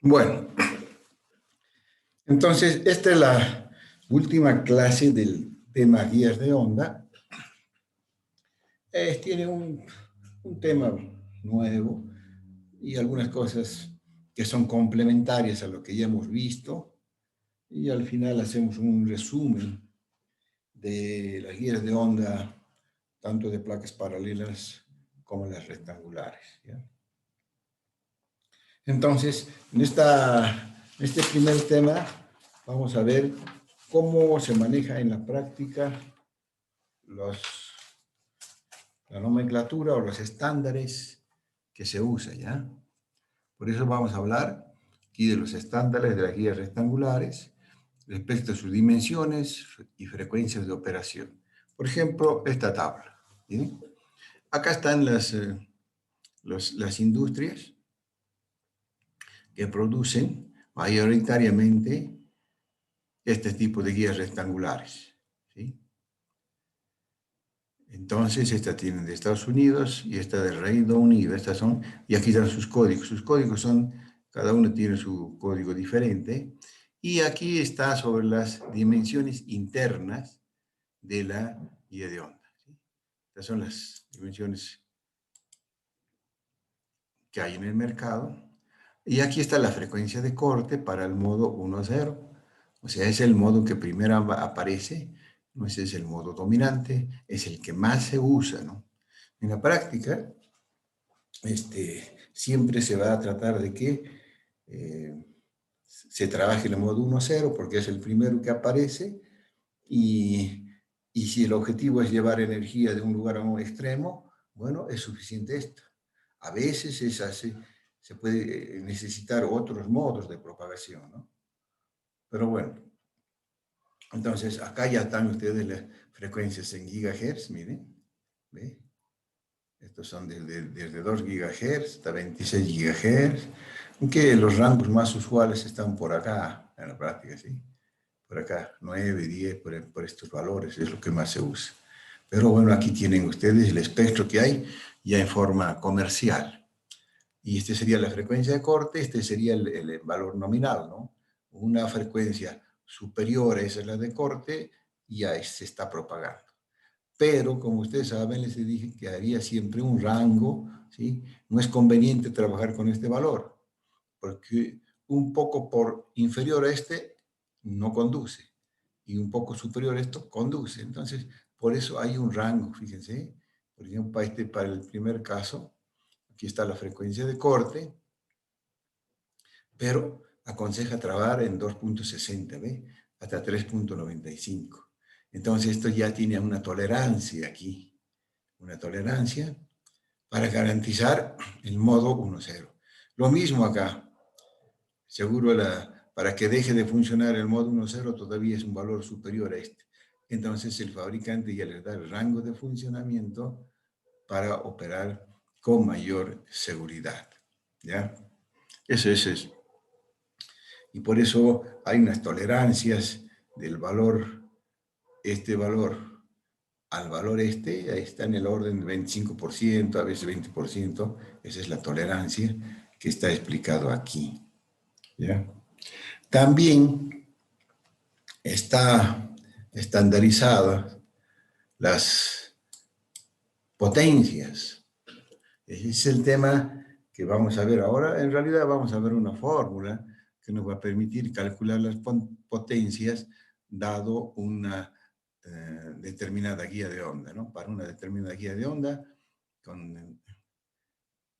Bueno, entonces esta es la última clase del tema guías de onda. Tiene un tema nuevo y algunas cosas que son complementarias a lo que ya hemos visto. Y al final hacemos un resumen de las guías de onda, tanto de placas paralelas como las rectangulares, ¿ya? Entonces, en este primer tema vamos a ver cómo se maneja en la práctica los, la nomenclatura o los estándares que se usa, ¿ya? Por eso vamos a hablar aquí de los estándares de las guías rectangulares respecto a sus dimensiones y frecuencias de operación. Por ejemplo, esta tabla, ¿sí? Acá están las industrias que producen mayoritariamente este tipo de guías rectangulares, ¿sí? Entonces, esta tienen de Estados Unidos y esta del Reino Unido. Estas son, y aquí están sus códigos. Sus códigos son, cada uno tiene su código diferente. Y aquí está sobre las dimensiones internas de la guía de onda, ¿sí? Estas son las dimensiones que hay en el mercado. Y aquí está la frecuencia de corte para el modo 1.0. O sea, es el modo que primero aparece, ¿no? Ese es el modo dominante, es el que más se usa, ¿no? En la práctica, siempre se va a tratar de que se trabaje el modo 1.0 porque es el primero que aparece y si el objetivo es llevar energía de un lugar a un extremo, bueno, es suficiente esto. A veces se puede necesitar otros modos de propagación, ¿no? Pero bueno, entonces acá ya están ustedes las frecuencias en gigahertz, miren, ¿ve? Estos son desde 2 GHz hasta 26 GHz, aunque los rangos más usuales están por acá, en la práctica, ¿sí? Por acá, 9, 10, por estos valores, es lo que más se usa. Pero bueno, aquí tienen ustedes el espectro que hay ya en forma comercial. Y este sería la frecuencia de corte, este sería el valor nominal, ¿no? Una frecuencia superior a esa es la de corte, y ya se está propagando. Pero, como ustedes saben, les dije que había siempre un rango, ¿sí? No es conveniente trabajar con este valor, porque un poco por inferior a este no conduce, y un poco superior a esto conduce. Entonces, por eso hay un rango, fíjense. Por ejemplo, para el primer caso, aquí está la frecuencia de corte, pero aconseja trabajar en 2.60, ¿ve? Hasta 3.95. Entonces, esto ya tiene una tolerancia aquí, una tolerancia para garantizar el modo 1.0. Lo mismo acá, seguro para que deje de funcionar el modo 1.0 todavía es un valor superior a este. Entonces el fabricante ya les da el rango de funcionamiento para operar con mayor seguridad, ¿ya? Eso es. Y por eso hay unas tolerancias del valor, este valor al valor ahí está en el orden de 25%, a veces 20%, esa es la tolerancia que está explicado aquí, ¿ya? También está estandarizada las potencias. Ese es el tema que vamos a ver ahora. En realidad vamos a ver una fórmula que nos va a permitir calcular las potencias dado una determinada guía de onda, ¿no? Para una determinada guía de onda, con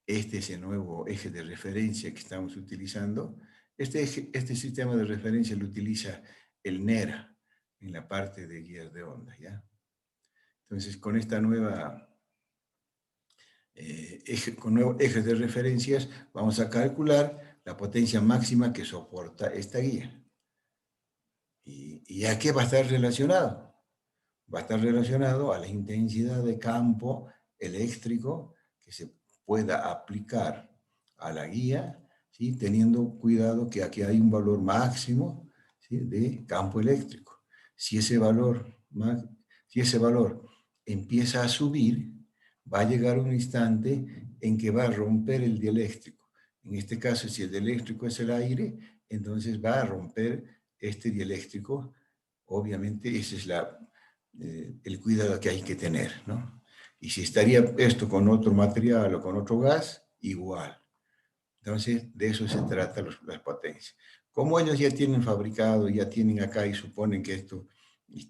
este es el nuevo eje de referencia que estamos utilizando. Este sistema de referencia lo utiliza el NERA en la parte de guías de onda, ¿ya? Entonces, con esta nueva con nuevos ejes de referencias, vamos a calcular la potencia máxima que soporta esta guía. ¿Y a qué va a estar relacionado? Va a estar relacionado a la intensidad de campo eléctrico que se pueda aplicar a la guía, ¿sí? Teniendo cuidado que aquí hay un valor máximo, ¿sí? De campo eléctrico. Si ese valor empieza a subir, va a llegar un instante en que va a romper el dieléctrico, En este caso, si el dieléctrico es el aire, entonces va a romper este dieléctrico. Obviamente, ese es el cuidado que hay que tener, ¿no? Y si estaría esto con otro material o con otro gas, igual. Entonces, de eso se trata las potencias. Como ellos ya tienen fabricado, ya tienen acá y suponen que esto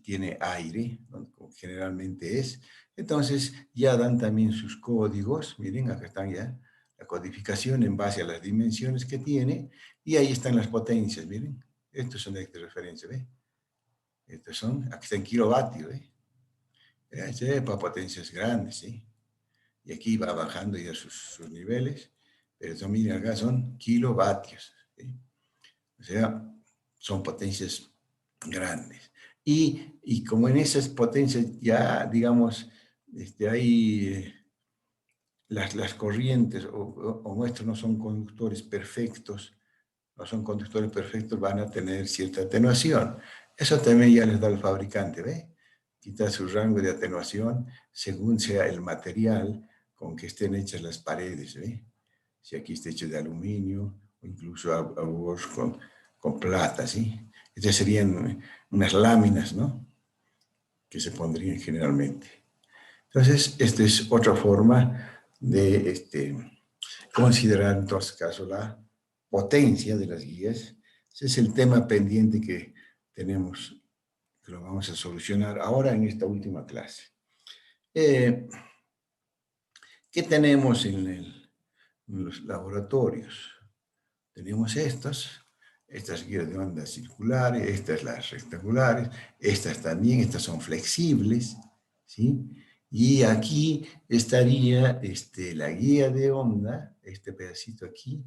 tiene aire, ¿no? Como generalmente es, entonces ya dan también sus códigos. Miren, acá están ya la codificación en base a las dimensiones que tiene, y ahí están las potencias, miren. Estos son de referencia, ¿ve? Estos son, aquí están kilovatios, ¿ve? Para potencias grandes, ¿sí? Y aquí va bajando ya sus niveles, pero eso, miren, acá son kilovatios, ¿sí? O sea, son potencias grandes. Y como en esas potencias ya, digamos, hay las corrientes o nuestros no son conductores perfectos, no son conductores perfectos, van a tener cierta atenuación. Eso también ya les da el fabricante, ¿ve? Quita su rango de atenuación según sea el material con que estén hechas las paredes, ¿ve? Si aquí está hecho de aluminio o incluso algunos con plata, ¿sí? Estas serían unas láminas, ¿no? Que se pondrían generalmente. Entonces, esta es otra forma de considerar en todo caso la potencia de las guías. Ese es el tema pendiente que tenemos, que lo vamos a solucionar ahora en esta última clase. ¿Qué tenemos en los laboratorios? Tenemos estas guías de ondas circulares, estas las rectangulares, estas también, estas son flexibles, ¿sí? Y aquí estaría la guía de onda, este pedacito aquí,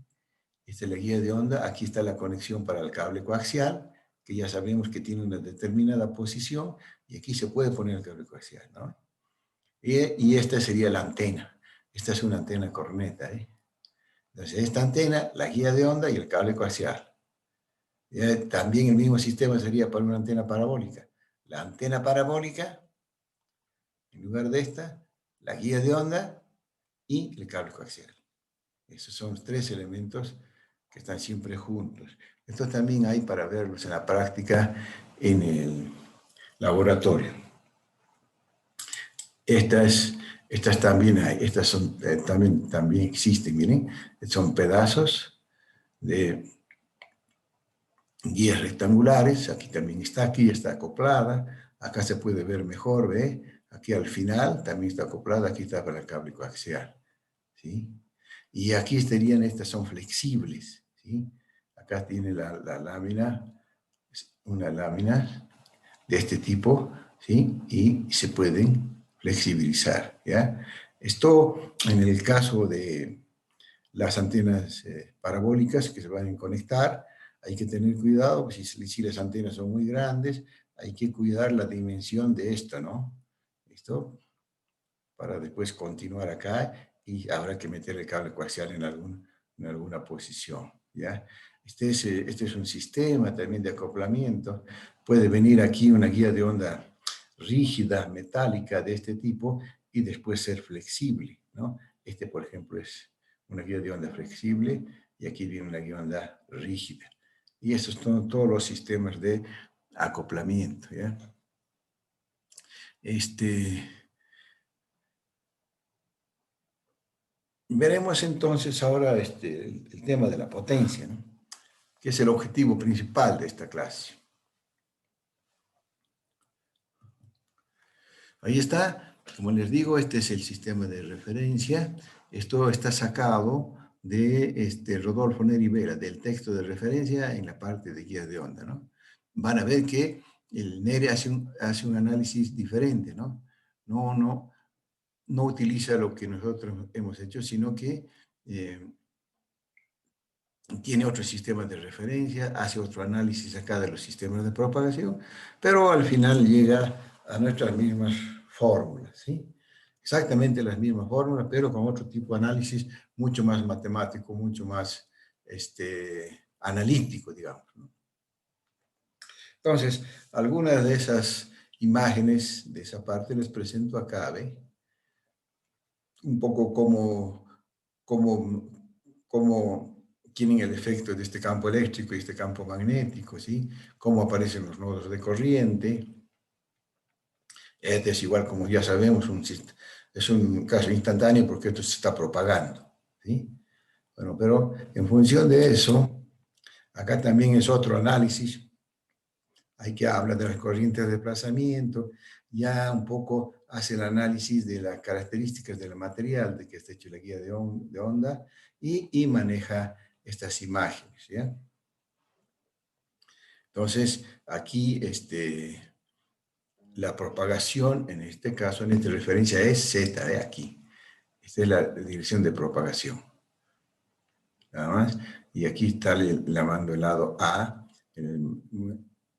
esta es la guía de onda, aquí está la conexión para el cable coaxial, que ya sabemos que tiene una determinada posición, y aquí se puede poner el cable coaxial, ¿no? Y esta sería la antena, esta es una antena corneta, ¿eh? Entonces, esta antena, la guía de onda y el cable coaxial. También el mismo sistema sería para una antena parabólica. La antena parabólica, en lugar de esta, la guía de onda y el cable coaxial. Esos son los tres elementos que están siempre juntos. Esto también hay para verlos en la práctica en el laboratorio. Estas también hay, estas son, también existen, miren, son pedazos de guías rectangulares, aquí también está, aquí está acoplada, acá se puede ver mejor, ¿ve? Aquí al final también está acoplada, aquí está para el cable coaxial, ¿sí? Y aquí estarían, estas son flexibles, ¿sí? Acá tiene la lámina, una lámina de este tipo, ¿sí? Y se pueden flexibilizar, ¿ya? Esto en el caso de las antenas parabólicas que se van a conectar, hay que tener cuidado, pues si las antenas son muy grandes, hay que cuidar la dimensión de esto, ¿no? ¿Listo? Para después continuar acá y habrá que meter el cable coaxial en alguna posición, ¿ya? Este es un sistema también de acoplamiento. Puede venir aquí una guía de onda rígida, metálica de este tipo y después ser flexible, ¿no? Este, por ejemplo, es una guía de onda flexible y aquí viene una guía de onda rígida. Y estos son todos los sistemas de acoplamiento, ¿ya? Veremos entonces ahora el tema de la potencia, ¿no? Que es el objetivo principal de esta clase. Ahí está, como les digo, este es el sistema de referencia. Esto está sacado de Rodolfo Neri Vera, del texto de referencia en la parte de guías de onda, ¿no? Van a ver que el Neri hace un análisis diferente, ¿no? No utiliza lo que nosotros hemos hecho, sino que tiene otro sistema de referencia, hace otro análisis acá de los sistemas de propagación, pero al final llega a nuestras mismas fórmulas, ¿sí? Exactamente las mismas fórmulas, pero con otro tipo de análisis mucho más matemático, mucho más analítico, digamos, ¿no? Entonces, algunas de esas imágenes de esa parte les presento acá, ¿ve? Un poco como tienen el efecto de este campo eléctrico y este campo magnético, ¿sí? Cómo aparecen los nodos de corriente. Este es igual, como ya sabemos, es un caso instantáneo porque esto se está propagando, ¿sí? Bueno, pero en función de eso, acá también es otro análisis. Hay que hablar de las corrientes de desplazamiento, ya un poco hace el análisis de las características del material de que está hecho la guía de onda y maneja estas imágenes, ¿ya? Entonces, aquí la propagación, en este caso, en esta referencia es Z, de aquí. Esta es la dirección de propagación. Nada más. Y aquí está llamando el lado A, el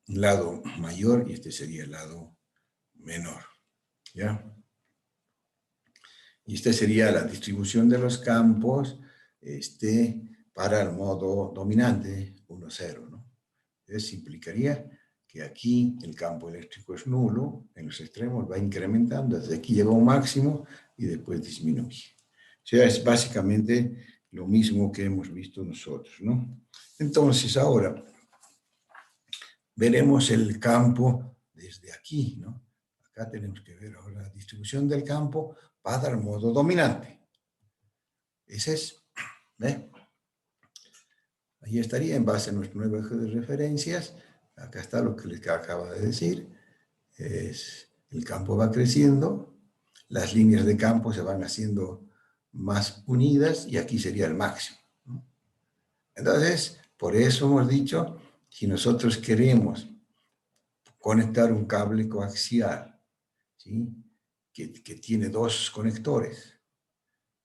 lado mayor, y este sería el lado menor. ¿Ya? Y esta sería la distribución de los campos para el modo dominante 1,0, ¿no? Eso implicaría que aquí el campo eléctrico es nulo, en los extremos va incrementando, desde aquí llega a un máximo y después disminuye. O sea, es básicamente lo mismo que hemos visto nosotros, ¿no? Entonces, ahora veremos el campo desde aquí, ¿no? Acá tenemos que ver ahora la distribución del campo para el modo dominante. Ese es, ¿ve? Ahí estaría en base a nuestro nuevo eje de referencias. Acá está lo que les acabo de decir. El campo va creciendo, las líneas de campo se van haciendo más unidas y aquí sería el máximo, ¿no? Entonces, por eso hemos dicho, si nosotros queremos conectar un cable coaxial, ¿sí? que tiene dos conectores,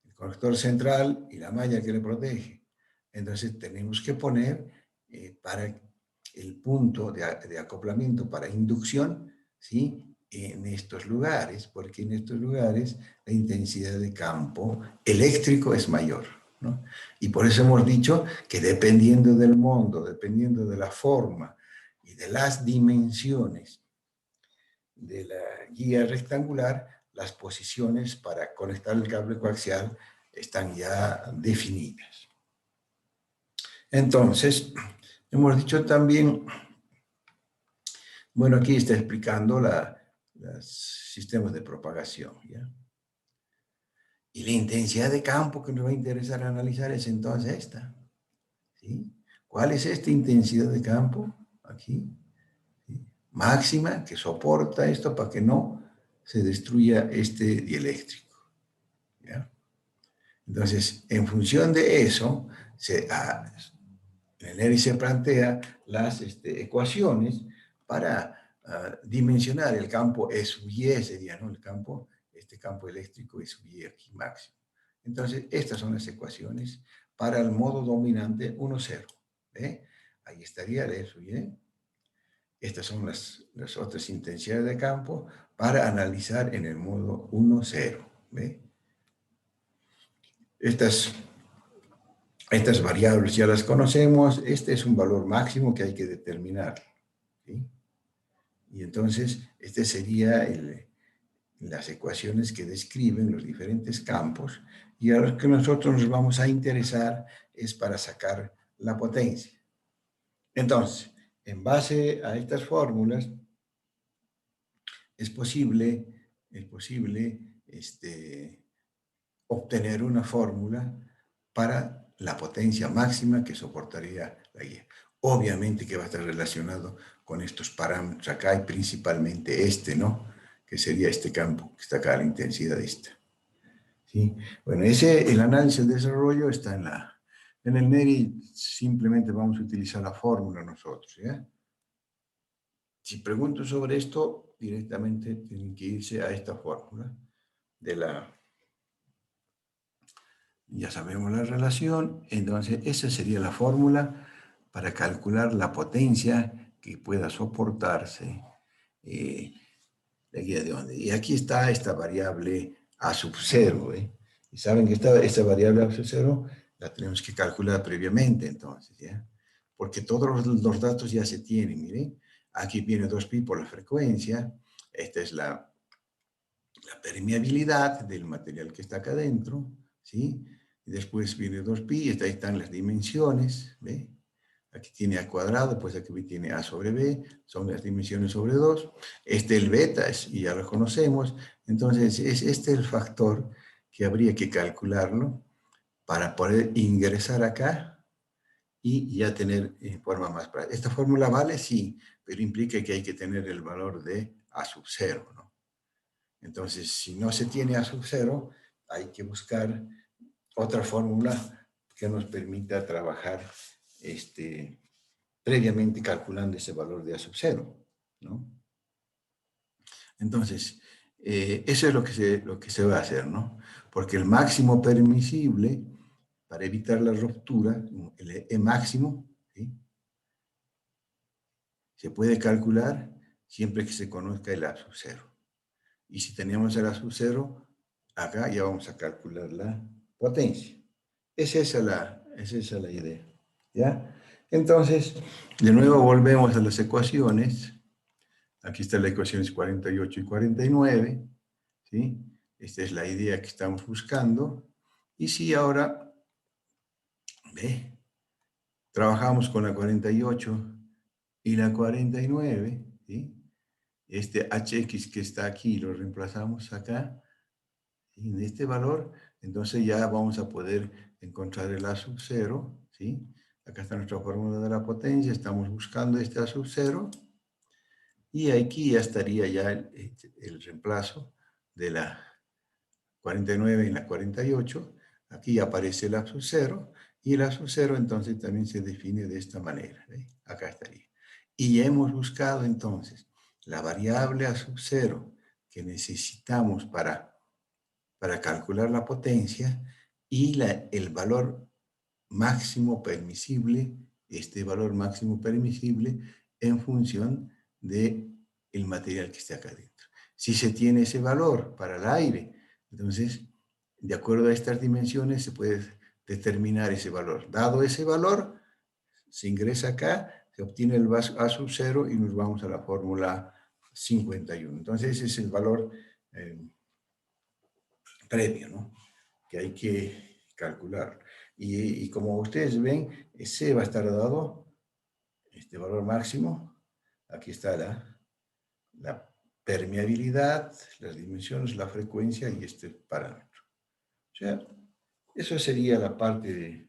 el conector central y la malla que le protege. Entonces tenemos que poner para el punto de acoplamiento para inducción, ¿sí? En estos lugares, porque en estos lugares la intensidad de campo eléctrico es mayor, ¿no? Y por eso hemos dicho que dependiendo del mundo, dependiendo de la forma y de las dimensiones de la guía rectangular, las posiciones para conectar el cable coaxial están ya definidas. Entonces, hemos dicho también, bueno, aquí está explicando los sistemas de propagación, ¿ya? Y la intensidad de campo que nos va a interesar analizar es entonces esta, ¿sí? ¿Cuál es esta intensidad de campo? Aquí, ¿sí? Máxima, que soporta esto para que no se destruya este dieléctrico, ¿ya? Entonces, en función de eso, Neri se plantea las ecuaciones para dimensionar el campo E sub Y, sería, ¿no? Este campo eléctrico E sub Y aquí máximo. Entonces, estas son las ecuaciones para el modo dominante 1,0. ¿Ve? Ahí estaría el E sub Y. Estas son las otras intensidades de campo para analizar en el modo 1,0. ¿Ve? Estas variables ya las conocemos. Este es un valor máximo que hay que determinar, ¿sí? Y entonces, este sería las ecuaciones que describen los diferentes campos. Y a lo que nosotros nos vamos a interesar es para sacar la potencia. Entonces, en base a estas fórmulas, es posible obtener una fórmula para la potencia máxima que soportaría la guía. Obviamente que va a estar relacionado con estos parámetros acá y principalmente ¿no? Que sería este campo que está acá, la intensidad esta. ¿Sí? Bueno, el análisis del desarrollo está en el NERI, simplemente vamos a utilizar la fórmula nosotros, ¿ya? Si pregunto sobre esto, directamente tienen que irse a esta fórmula ya sabemos la relación, entonces esa sería la fórmula para calcular la potencia que pueda soportarse la guía de onda. Y aquí está esta variable A sub 0, ¿eh? Y saben que esta variable A sub 0 la tenemos que calcular previamente, entonces, ¿ya? Porque todos los datos ya se tienen, miren. Aquí viene 2pi por la frecuencia, esta es la permeabilidad del material que está acá adentro, ¿sí? y después viene 2pi, ahí están las dimensiones, ¿ve? Aquí tiene a cuadrado, pues aquí tiene a sobre b, son las dimensiones sobre 2. El beta, y ya lo conocemos, entonces este es el factor que habría que calcularlo para poder ingresar acá y ya tener forma más práctica. Esta fórmula vale, sí, pero implica que hay que tener el valor de a sub 0, ¿no? Entonces, si no se tiene a sub 0, hay que buscar otra fórmula que nos permita trabajar previamente calculando ese valor de a sub 0, ¿no? Entonces, eso es lo que se va a hacer, ¿no? Porque el máximo permisible, para evitar la ruptura, el E máximo, ¿sí? Se puede calcular siempre que se conozca el A sub 0. Y si tenemos el A sub 0, acá ya vamos a calcular la potencia. Es esa la idea, ¿ya? Entonces, de nuevo volvemos a las ecuaciones. Aquí está la ecuación 48 y 49, ¿sí? Esta es la idea que estamos buscando. Y si ahora, ve, trabajamos con la 48 y la 49, ¿sí? Este hx que está aquí lo reemplazamos acá, en este valor, entonces ya vamos a poder encontrar el A sub 0, ¿sí? Acá está nuestra fórmula de la potencia, estamos buscando este A sub 0, y aquí ya estaría ya el reemplazo de la 49 en la 48, aquí aparece el A sub 0, y el A sub 0 entonces también se define de esta manera, ¿ve? Acá estaría. Y ya hemos buscado entonces la variable A sub 0 que necesitamos para calcular la potencia y el valor máximo permisible, este valor máximo permisible en función del material que está acá dentro. Si se tiene ese valor para el aire, entonces, de acuerdo a estas dimensiones, se puede determinar ese valor. Dado ese valor, se ingresa acá, se obtiene el A sub 0 y nos vamos a la fórmula 51. Entonces, ese es el valor previo, ¿no? Que hay que calcular. Y como ustedes ven, ese va a estar dado, este valor máximo, aquí está la permeabilidad, las dimensiones, la frecuencia y este parámetro. O sea, eso sería la parte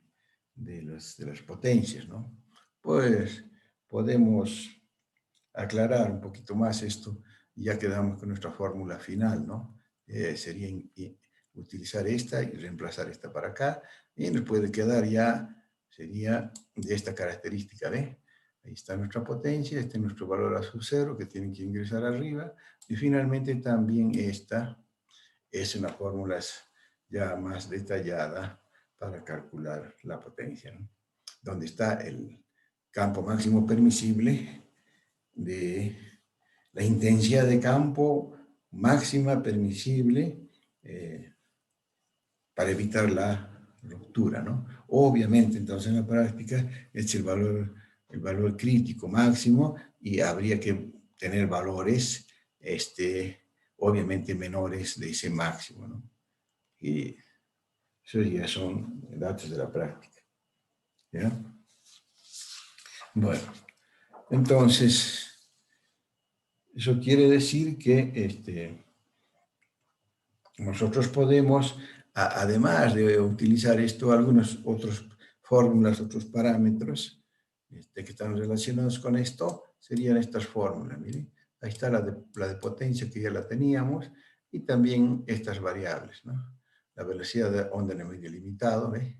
de las potencias, ¿no? Pues podemos aclarar un poquito más esto y ya quedamos con nuestra fórmula final, ¿no? Sería utilizar esta y reemplazar esta para acá, y nos puede quedar ya, sería de esta característica, ¿ve? Ahí está nuestra potencia, este es nuestro valor a sub 0 que tienen que ingresar arriba, y finalmente también esta es una fórmula ya más detallada para calcular la potencia, ¿no? Donde está el campo máximo permisible de la intensidad de campo máxima permisible para evitar la ruptura, ¿no? Obviamente, entonces en la práctica es el valor crítico máximo y habría que tener valores, obviamente menores de ese máximo, ¿no? Y eso ya son datos de la práctica, ¿ya? Bueno, entonces, eso quiere decir que nosotros podemos, además de utilizar esto, algunas otras fórmulas, otros parámetros que están relacionados con esto, serían estas fórmulas. Miren, ahí está la de potencia que ya la teníamos, y también estas variables, ¿no? La velocidad de onda en el medio limitado, ¿ve?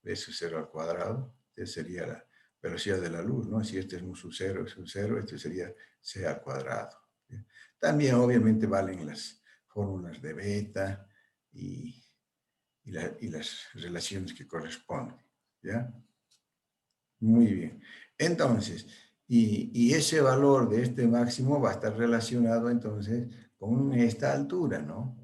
V sub 0 al cuadrado, esta sería la velocidad de la luz, ¿no? Si este es un sub 0, es un 0, este sería c al cuadrado. ¿Sí? También obviamente valen las fórmulas de beta y las relaciones que corresponden, ¿ya? Muy bien. Entonces, y ese valor de este máximo va a estar relacionado entonces con esta altura, ¿no?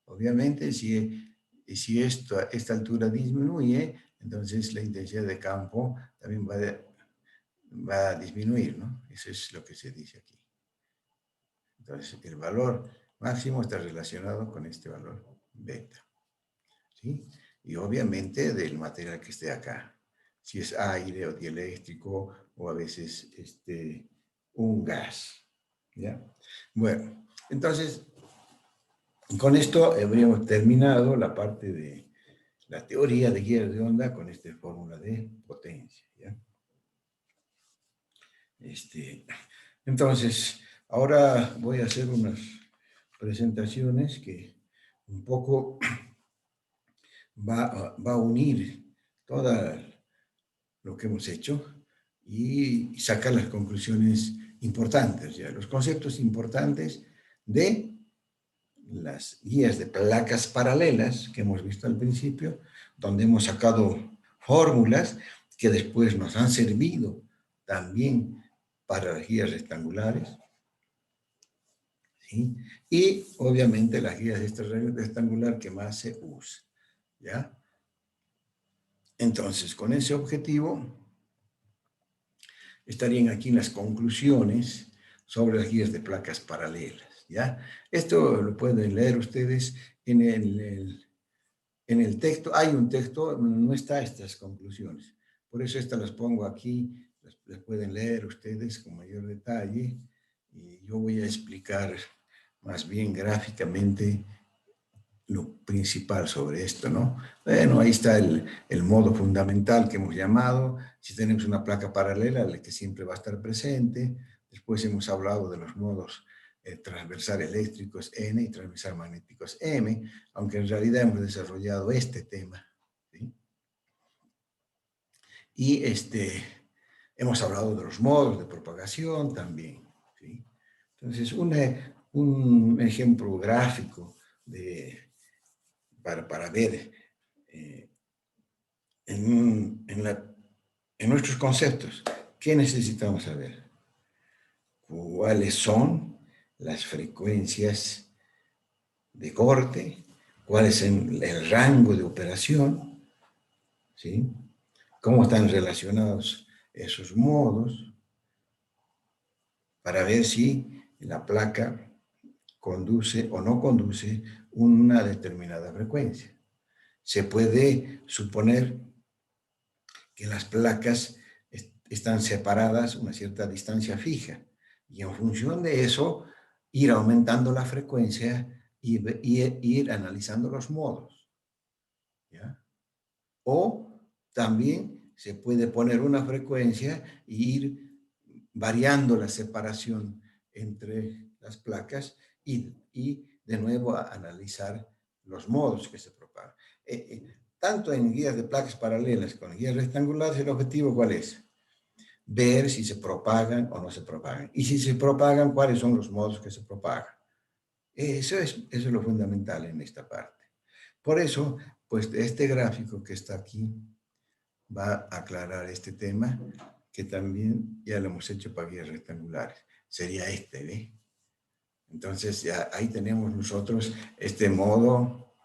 Obviamente, si esta altura disminuye, entonces la intensidad de campo también va a disminuir, ¿no? Eso es lo que se dice aquí. Entonces, el valor máximo está relacionado con este valor beta, ¿sí? y obviamente del material que esté acá. Si es aire o dieléctrico o a veces un gas. ¿Ya? Bueno, entonces, con esto habríamos terminado la parte de la teoría de guías de onda con esta fórmula de potencia. ¿Ya? Entonces, ahora voy a hacer unas presentaciones que un poco va a unir todo lo que hemos hecho y sacar las conclusiones importantes, ya, los conceptos importantes de las guías de placas paralelas que hemos visto al principio, donde hemos sacado fórmulas que después nos han servido también para las guías rectangulares, ¿sí? Y obviamente las guías de este rectangular que más se usa, ¿ya? Entonces, con ese objetivo, estarían aquí las conclusiones sobre las guías de placas paralelas, ¿ya? Esto lo pueden leer ustedes en el texto. Hay un texto, no está estas conclusiones. Por eso estas las pongo aquí, las pueden leer ustedes con mayor detalle. Y yo voy a explicar más bien gráficamente lo principal sobre esto, ¿no? Bueno, ahí está el modo fundamental que hemos llamado. Si tenemos una placa paralela, la que siempre va a estar presente. Después hemos hablado de los modos transversal eléctricos N y transversal magnéticos M, aunque en realidad hemos desarrollado este tema, ¿sí? Y hemos hablado de los modos de propagación también, ¿sí? Entonces, un ejemplo gráfico para ver en nuestros conceptos, ¿qué necesitamos saber? ¿Cuáles son las frecuencias de corte? ¿Cuál es el rango de operación? ¿Sí? ¿Cómo están relacionados esos modos? Para ver si la placa conduce o no conduce una determinada frecuencia. Se puede suponer que las placas están separadas a una cierta distancia fija y en función de eso ir aumentando la frecuencia y ir analizando los modos, ¿ya? O también se puede poner una frecuencia e ir variando la separación entre las placas y de nuevo a analizar los modos que se propagan. Tanto en guías de placas paralelas como en guías rectangulares, el objetivo ¿cuál es? Ver si se propagan o no se propagan. Y si se propagan, ¿cuáles son los modos que se propagan? Eso es lo fundamental en esta parte. Por eso, pues este gráfico que está aquí va a aclarar este tema, que también ya lo hemos hecho para guías rectangulares. Sería este, ¿ve? Entonces, ya ahí tenemos nosotros este modo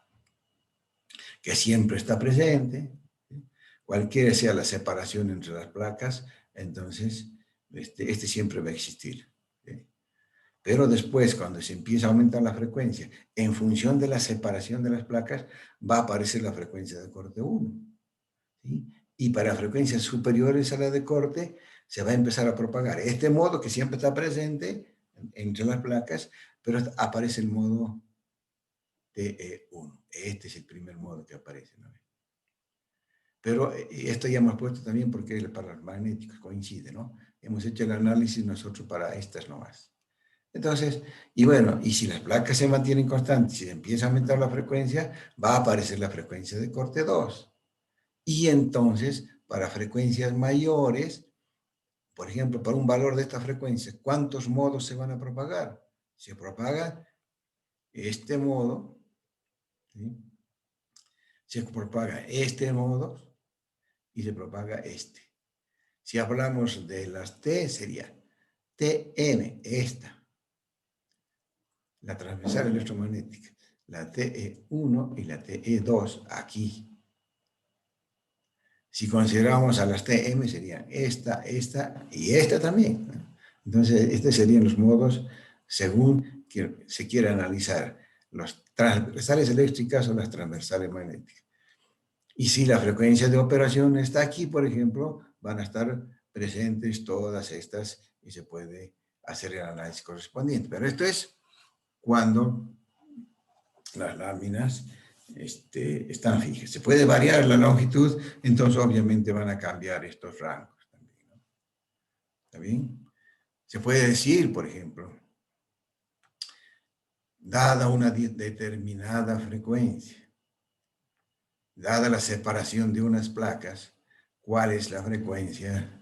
que siempre está presente, ¿sí? Cualquiera sea la separación entre las placas, entonces este siempre va a existir, ¿sí? Pero después, cuando se empieza a aumentar la frecuencia, en función de la separación de las placas, va a aparecer la frecuencia de corte 1, ¿sí? Y para frecuencias superiores a la de corte, se va a empezar a propagar este modo que siempre está presente entre las placas, pero aparece el modo TE1. Este es el primer modo que aparece, ¿no? Pero esto ya hemos puesto también porque para los magnéticos coincide, ¿no? Hemos hecho el análisis nosotros para estas nomás. Entonces, y bueno, y si las placas se mantienen constantes, si empieza a aumentar la frecuencia, va a aparecer la frecuencia de corte 2. Y entonces, para frecuencias mayores, por ejemplo, para un valor de esta frecuencia, ¿cuántos modos se van a propagar? Se propaga este modo, ¿sí? Se propaga este modo y se propaga este. Si hablamos de las T, sería TM, esta, la transversal electromagnética, la TE1 y la TE2, aquí. Si consideramos a las TM, serían esta y esta también, ¿no? Entonces, estos serían los modos según que se quiera analizar, las transversales eléctricas o las transversales magnéticas. Y si la frecuencia de operación está aquí, por ejemplo, van a estar presentes todas estas y se puede hacer el análisis correspondiente. Pero esto es cuando las láminas están fijas. Se puede variar la longitud, entonces obviamente van a cambiar estos rangos también, ¿no? ¿Está bien? Se puede decir, por ejemplo, dada una determinada frecuencia, dada la separación de unas placas, ¿cuál es la frecuencia?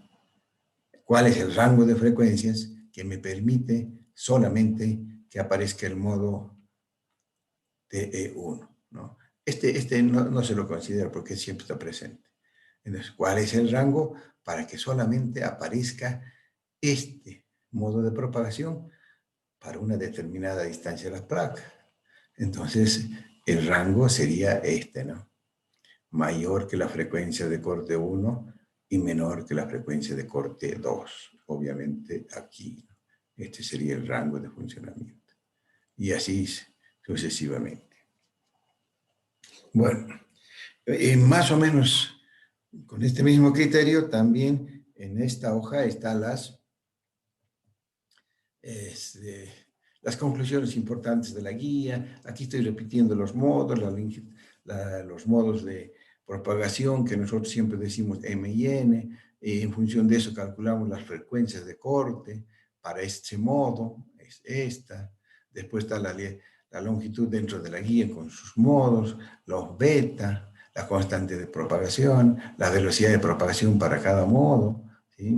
¿Cuál es el rango de frecuencias que me permite solamente que aparezca el modo TE1, ¿no? Este no se lo considera porque siempre está presente. Entonces, ¿cuál es el rango para que solamente aparezca este modo de propagación para una determinada distancia de la placa? Entonces, el rango sería este, ¿no? Mayor que la frecuencia de corte 1 y menor que la frecuencia de corte 2. Obviamente aquí, ¿no? Este sería el rango de funcionamiento. Y así sucesivamente. Bueno, más o menos con este mismo criterio también en esta hoja están las conclusiones importantes de la guía. Aquí estoy repitiendo los modos, los modos de propagación que nosotros siempre decimos M y N. En función de eso calculamos las frecuencias de corte para este modo, es esta. Después está la longitud dentro de la guía con sus modos, los beta, la constante de propagación, la velocidad de propagación para cada modo, ¿sí?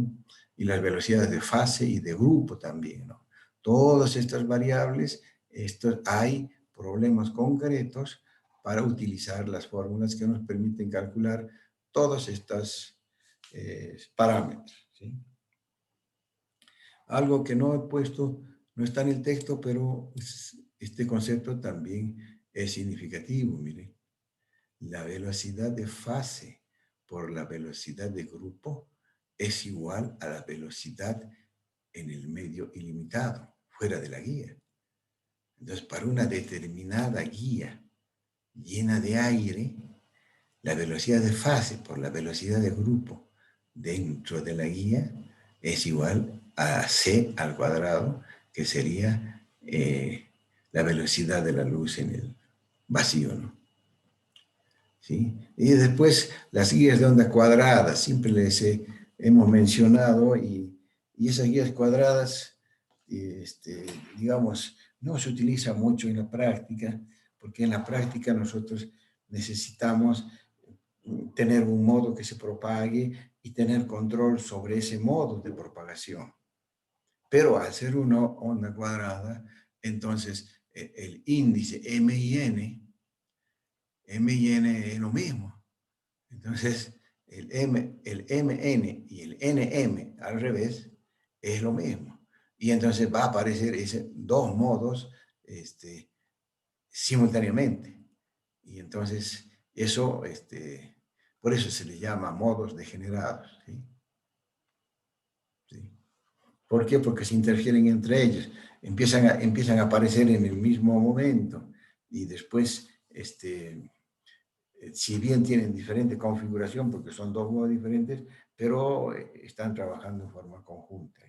Y las velocidades de fase y de grupo también, ¿no? Todas estas variables, hay problemas concretos para utilizar las fórmulas que nos permiten calcular todos estos parámetros, ¿sí? Algo que no he puesto, no está en el texto, pero este concepto también es significativo, miren. La velocidad de fase por la velocidad de grupo es igual a la velocidad en el medio ilimitado, fuera de la guía. Entonces, para una determinada guía llena de aire, la velocidad de fase por la velocidad de grupo dentro de la guía es igual a c al cuadrado, que sería la velocidad de la luz en el vacío, ¿no? ¿Sí? Y después las guías de onda cuadrada, siempre hemos mencionado, y esas guías cuadradas, digamos, no se utiliza mucho en la práctica, porque en la práctica nosotros necesitamos tener un modo que se propague y tener control sobre ese modo de propagación. Pero al ser una onda cuadrada, entonces el índice M y N es lo mismo. Entonces, el MN y el NM al revés es lo mismo. Y entonces va a aparecer dos modos simultáneamente. Y entonces, eso, por eso se le llama modos degenerados, ¿sí? ¿Sí? ¿Por qué? Porque se interfieren entre ellos. Empiezan a aparecer en el mismo momento y después, si bien tienen diferente configuración, porque son dos modos diferentes, pero están trabajando en forma conjunta.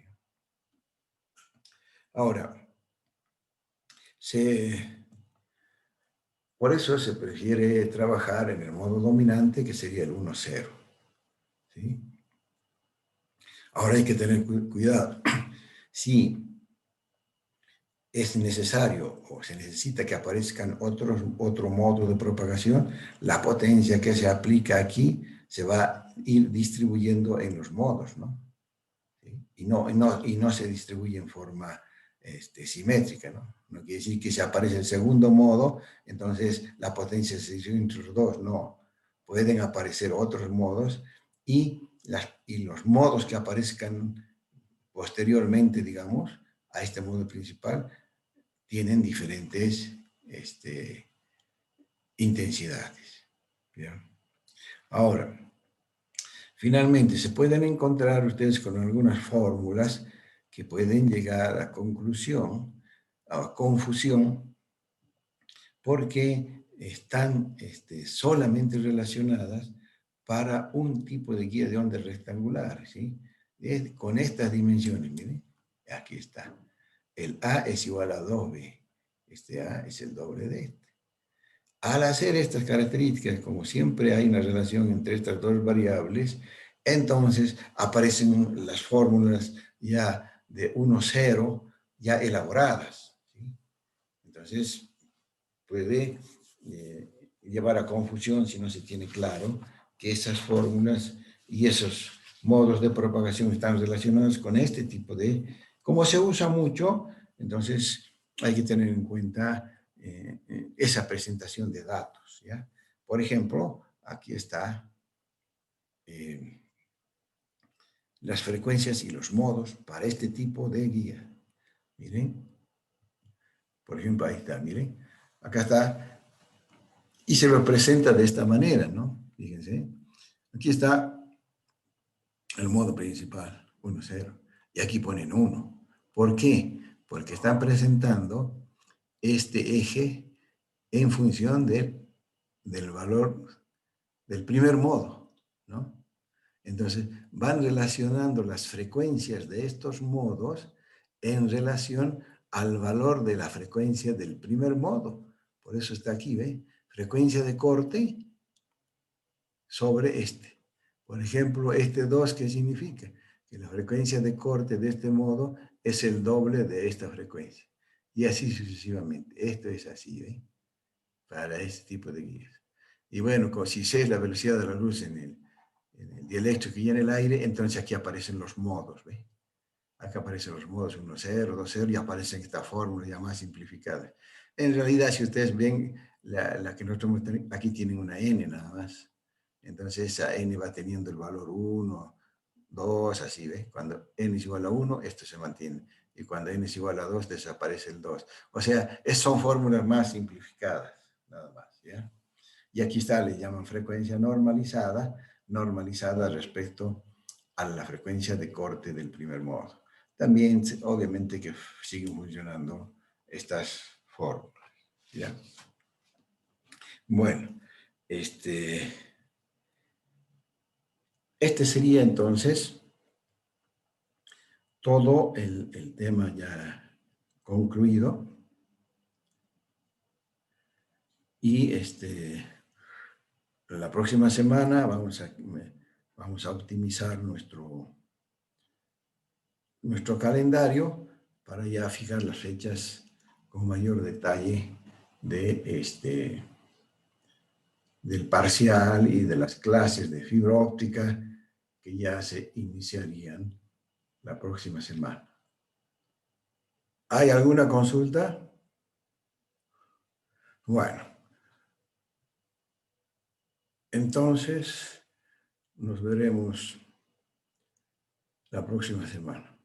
Ahora, por eso se prefiere trabajar en el modo dominante, que sería el 1-0. ¿Sí? Ahora hay que tener cuidado. Si es necesario o se necesita que aparezcan otro modo de propagación, la potencia que se aplica aquí se va a ir distribuyendo en los modos, ¿no? ¿Sí? Y no se distribuye en forma simétrica, ¿no? No quiere decir que si aparece el segundo modo, entonces la potencia se distribuye entre los dos, no. Pueden aparecer otros modos y los modos que aparezcan posteriormente, digamos, a este modo principal, tienen diferentes intensidades. ¿Bien? Ahora, finalmente, se pueden encontrar ustedes con algunas fórmulas que pueden llegar a conclusión, a confusión, porque están solamente relacionadas para un tipo de guía de ondas rectangulares, ¿sí? Con estas dimensiones, miren, aquí está. El A es igual a 2B. Este A es el doble de este. Al hacer estas características, como siempre hay una relación entre estas dos variables, entonces aparecen las fórmulas ya de 1, 0, ya elaboradas, ¿sí? Entonces, puede llevar a confusión si no se tiene claro que esas fórmulas y esos modos de propagación están relacionados con este tipo de... Como se usa mucho, entonces hay que tener en cuenta esa presentación de datos, ¿ya? Por ejemplo, aquí está eh, las frecuencias y los modos para este tipo de guía. Miren, por ejemplo, ahí está, miren. Acá está. Y se lo presenta de esta manera, ¿no? Fíjense. Aquí está el modo principal, 1, 0. Y aquí ponen 1. ¿Por qué? Porque están presentando este eje en función del valor del primer modo, ¿no? Entonces, van relacionando las frecuencias de estos modos en relación al valor de la frecuencia del primer modo. Por eso está aquí, ¿ve? Frecuencia de corte sobre este. Por ejemplo, este 2, ¿qué significa? Que la frecuencia de corte de este modo es el doble de esta frecuencia. Y así sucesivamente. Esto es así, ¿eh? Para este tipo de guías. Y bueno, si sé la velocidad de la luz en el dieléctrico y en el aire, entonces aquí aparecen los modos, ¿ve? Acá aparecen los modos 1, 0, 2, 0 y aparecen esta fórmula ya más simplificada. En realidad, si ustedes ven, la que nosotros tenemos, aquí tienen una n nada más. Entonces esa n va teniendo el valor 1, 2, así, ¿ves? Cuando n es igual a 1, esto se mantiene. Y cuando n es igual a 2, desaparece el 2. O sea, son fórmulas más simplificadas, nada más, ¿ya? Y aquí está, le llaman frecuencia normalizada, normalizada respecto a la frecuencia de corte del primer modo. También, obviamente, que siguen funcionando estas fórmulas, ¿ya? Bueno, este sería entonces todo el tema ya concluido. Y la próxima semana vamos a optimizar nuestro calendario para ya fijar las fechas con mayor detalle del parcial y de las clases de fibra óptica que ya se iniciarían la próxima semana. ¿Hay alguna consulta? Bueno, entonces nos veremos la próxima semana.